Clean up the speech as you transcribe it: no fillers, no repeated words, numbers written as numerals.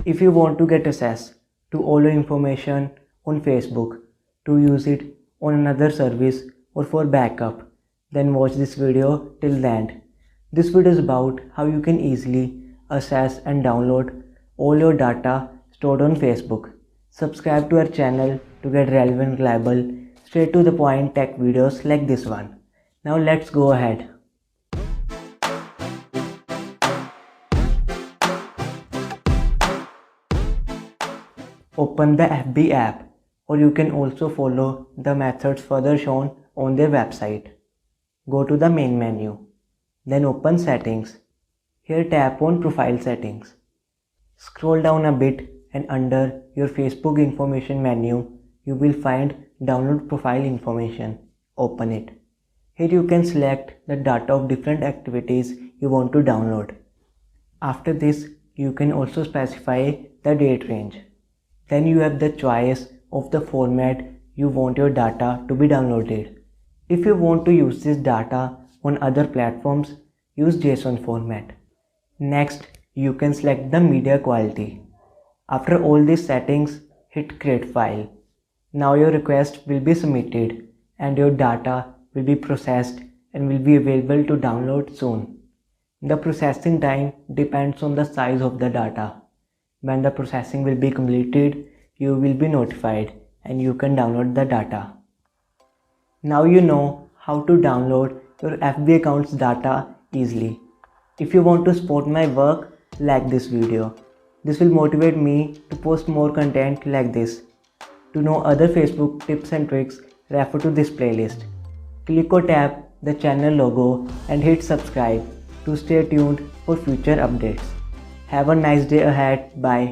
If you want to get access to all your information on Facebook, to use it on another service or for backup, then watch this video till the end. This video is about how you can easily access and download all your data stored on Facebook. Subscribe to our channel to get relevant, reliable, straight to the point tech videos like this one. Now let's go ahead. Open the FB app, or you can also follow the methods further shown on their website. Go to the main menu, then open Settings. Here tap on Profile Settings. Scroll down a bit and under your Facebook information menu, you will find Download Profile Information. Open it. Here you can select the data of different activities you want to download. After this, you can also specify the date range. Then you have the choice of the format you want your data to be downloaded. If you want to use this data on other platforms, use JSON format. Next, you can select the media quality. After all these settings, hit Create File. Now your request will be submitted and your data will be processed and will be available to download soon. The processing time depends on the size of the data. When the processing will be completed, you will be notified and you can download the data. Now you know how to download your FB account's data easily. If you want to support my work, like this video. This will motivate me to post more content like this. To know other Facebook tips and tricks, refer to this playlist. Click or tap the channel logo and hit subscribe to stay tuned for future updates. Have a nice day ahead. Bye.